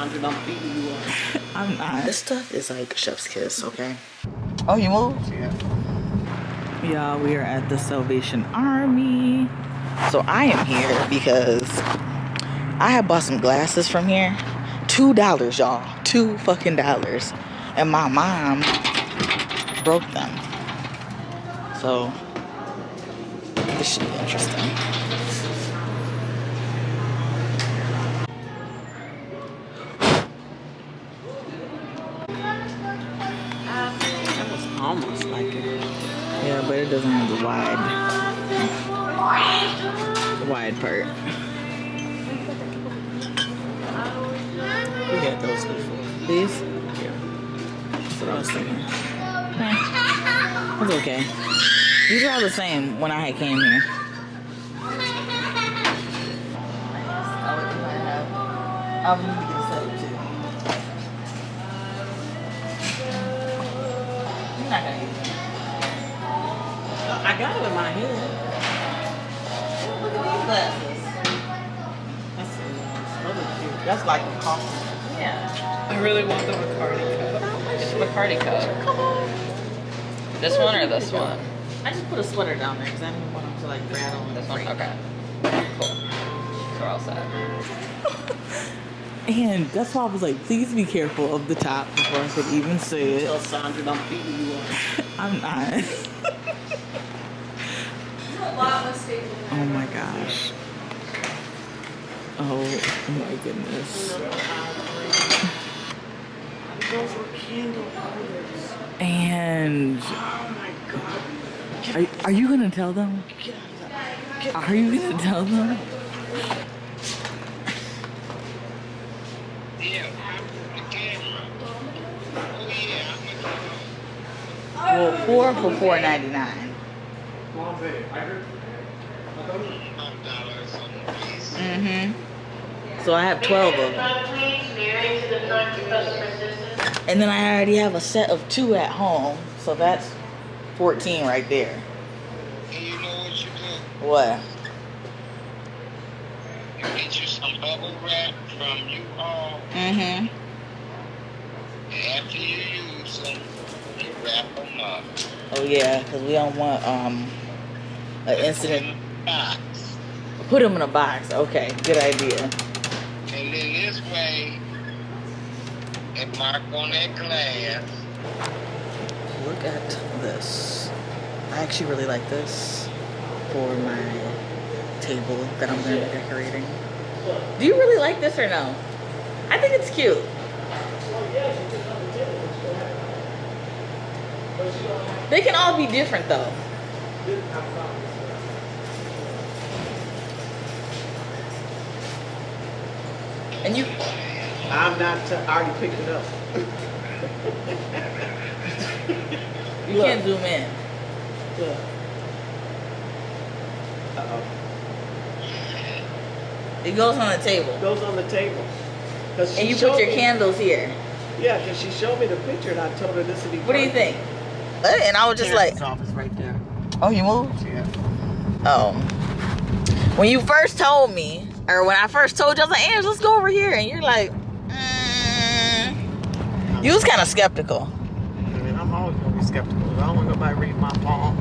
I'm not. This stuff is like chef's kiss, okay? Oh, you moved? Yeah. Y'all, we are at the Salvation Army. So I am here because I had bought some glasses from here. $2, y'all. $2 fucking dollars. And my mom broke them. So this should be interesting. Almost like it. Yeah, but it doesn't have the wide part. We had those before. These? Yeah. That's what I was thinking. It's okay. These are all the same when I came here. I'm gonna get a set too. You're not gonna use them. I got it in my hand. Look at these glasses. That's really cute. That's like a coffee. Yeah. I really want the Bacardi cup. It's Bacardi cup. Come on. This one or this one? I just put a sweater down there because I didn't want them to like rattle. This one? Okay. Cool. So we're all set. And that's why I was like, please be careful of the top before I could even say it. Tell Sandra I'm beating you up. I'm not. Oh my gosh. Oh my goodness. Those were candle holders. And Oh my god. are you gonna tell them? Are you gonna tell them? Well, 4 for $4.99. So I have 12 of them. And then I already have a set of 2 at home. So that's 14 right there. And you know what you do? What? You get you some bubble wrap from U-Haul. Mm-hmm. After you use them, you wrap them up. Oh yeah, because we don't want an incident. Box. Put them in a box. Okay, good idea. And then this way, it mark on that glass. Look at this. I actually really like this for my table that I'm going to be decorating. Do you really like this or no? I think it's cute. They can all be different though. And you... I'm not, I already picked it up. You can't zoom in. Look. Uh-oh. It goes on the table. It goes on the table. And you put your candles here. Yeah, because she showed me the picture and I told her this would be What do you think? And I was just like... office right there. Oh, you moved? Yeah. Oh. When you first told me, or when I first told you, I was like, Ange, let's go over here. And you're like, You was kind of skeptical. I mean, I'm always going to be skeptical. I don't want nobody reading my palm.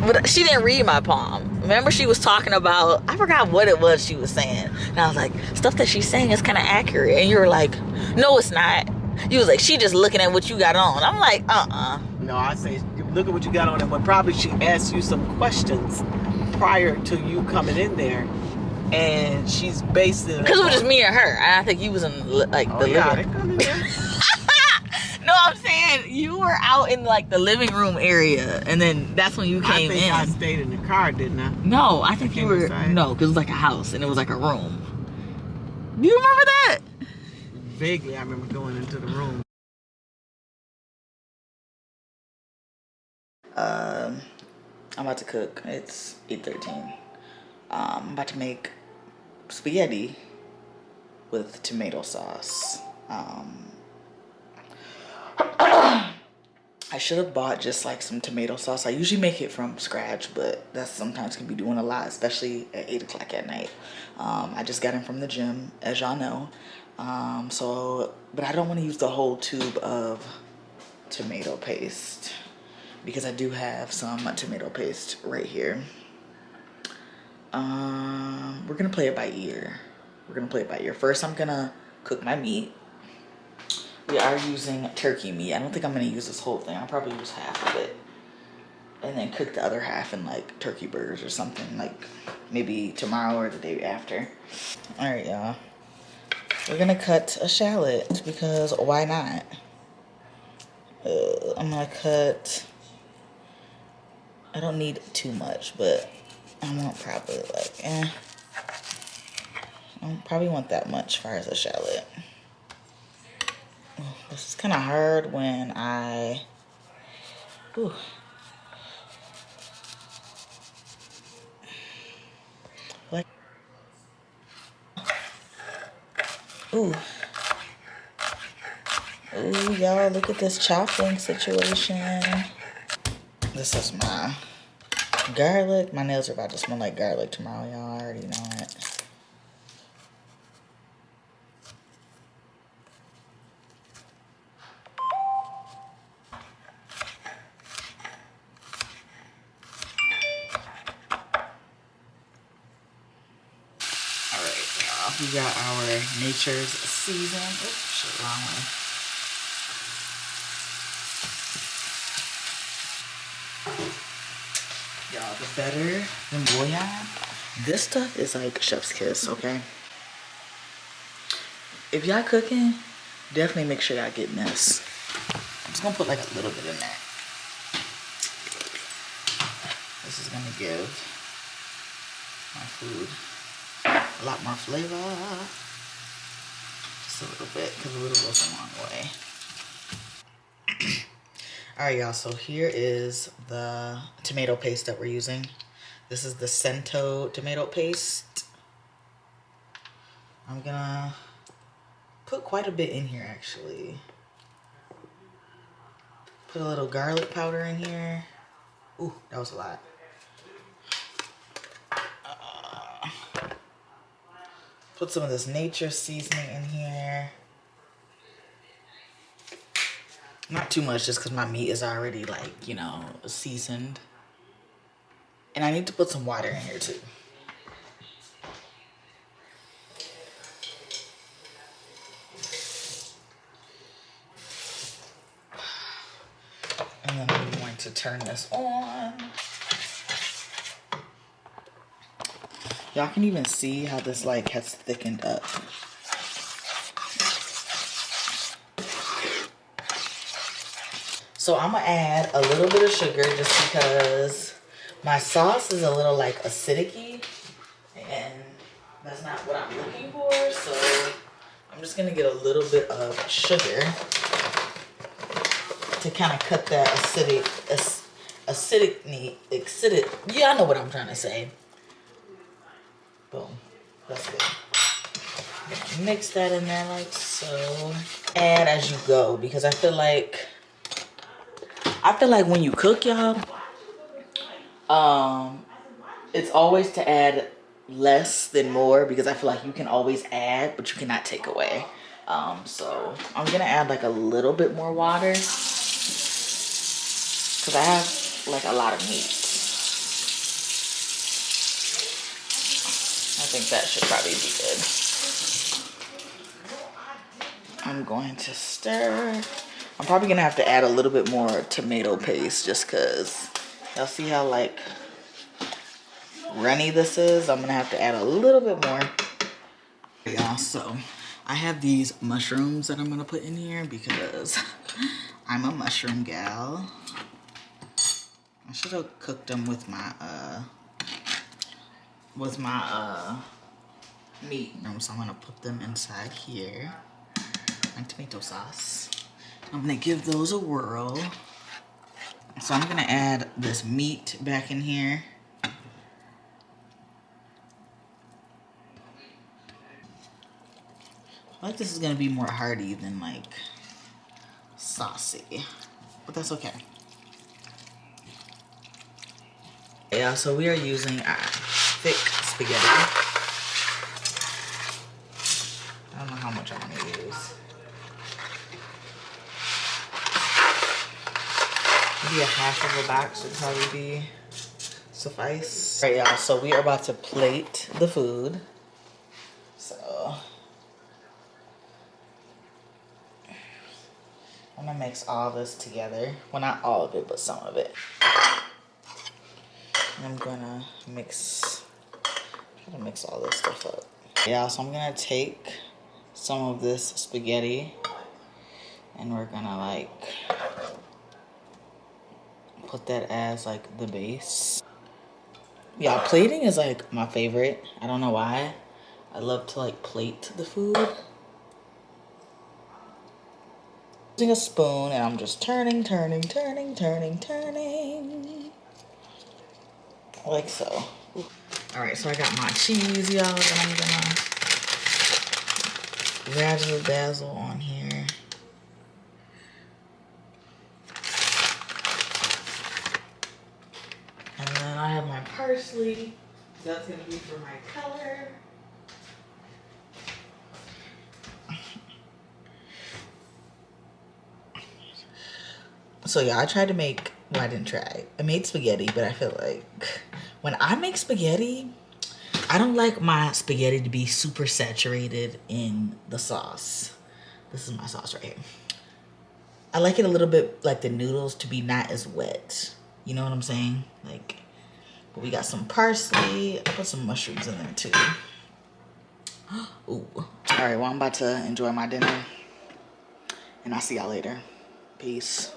But she didn't read my palm. Remember she was talking about, I forgot what it was she was saying. And I was like, stuff that she's saying is kind of accurate. And you were like, no, it's not. You was like, she just looking at what you got on. I'm like, No, I say, look at what you got on. And when probably she asked you some questions prior to you coming in there. And she's basing it. Because it was just me and her. And I think you was in like the living room. No, I'm saying you were out in like the living room area, and then that's when you came in. I stayed in the car, didn't I? No, I think you were inside. No, because it was like a house and it was like a room. Do you remember that? Vaguely, I remember going into the room. I'm about to cook. It's 8:13. I'm about to make spaghetti with tomato sauce. I should have bought just like some tomato sauce. I usually make it from scratch, but that sometimes can be doing a lot, especially at 8 o'clock at night. I just got in from the gym, as y'all know. But I don't want to use the whole tube of tomato paste because I do have some tomato paste right here. We're gonna play it by ear. First, I'm gonna cook my meat. We are using turkey meat. I don't think I'm gonna use this whole thing. I'll probably use half of it. And then cook the other half in like turkey burgers or something, like maybe tomorrow or the day after. All right, y'all. We're gonna cut a shallot because why not? I'm gonna cut, I don't need too much, but I want probably like, I don't probably want that much as far as a shallot. This is kind of hard when ooh. Like, ooh. Ooh, y'all, look at this chopping situation. This is my garlic. My nails are about to smell like garlic tomorrow, y'all. I already know it. Alright, y'all. We got our nature's season. Oops, shit, wrong way. Y'all, the better than bouillon. This stuff is like chef's kiss, okay? If y'all cooking, definitely make sure y'all getting this. I'm just gonna put like a little bit in there. This is gonna give my food a lot more flavor. Just a little bit, because a little goes a long way. Alright, y'all, so here is the tomato paste that we're using. This is the Cento tomato paste. I'm gonna put quite a bit in here, actually. Put a little garlic powder in here. Ooh, that was a lot. Put some of this nature seasoning in here. Not too much, just because my meat is already, like, you know, seasoned. And I need to put some water in here, too. And then I'm going to turn this on. Y'all can even see how this, like, has thickened up. So I'm gonna add a little bit of sugar just because my sauce is a little like acidic-y, and that's not what I'm looking for. So I'm just gonna get a little bit of sugar to kind of cut that acidic. Yeah, I know what I'm trying to say. Boom, that's good. Mix that in there like so. Add as you go, because I feel like when you cook, y'all, it's always to add less than more, because I feel like you can always add, but you cannot take away. So I'm gonna add like a little bit more water because I have like a lot of meat. I think that should probably be good. I'm going to stir. I'm probably gonna have to add a little bit more tomato paste just because y'all see how like runny this is. I'm gonna have to add a little bit more. Y'all, so I have these mushrooms that I'm gonna put in here because I'm a mushroom gal. I should have cooked them with my meat. So I'm gonna put them inside here. My tomato sauce. I'm gonna give those a whirl. So I'm gonna add this meat back in here. I like this is gonna be more hearty than like saucy, but that's okay. Yeah, so we are using thick spaghetti. I don't know how much much I'm gonna use. Maybe a half of a box would probably be suffice. All right, y'all, so we are about to plate the food. So I'm gonna mix all this together. Well, not all of it, but some of it. I'm gonna try to mix all this stuff up. Yeah, so I'm gonna take some of this spaghetti and we're gonna like put that as like the base. Yeah, plating is like my favorite. I don't know why. I love to like plate the food. Using a spoon and I'm just turning. Like so. All right, so I got my cheese, y'all, and I'm gonna razzle dazzle on here. And then I have my parsley. That's gonna be for my color. So yeah, I tried to make, well, I didn't try. I made spaghetti, but I feel like when I make spaghetti, I don't like my spaghetti to be super saturated in the sauce. This is my sauce right here. I like it a little bit like the noodles to be not as wet. You know what I'm saying? Like, but we got some parsley. I put some mushrooms in there too. Ooh. All right, well, I'm about to enjoy my dinner and I'll see y'all later. Peace.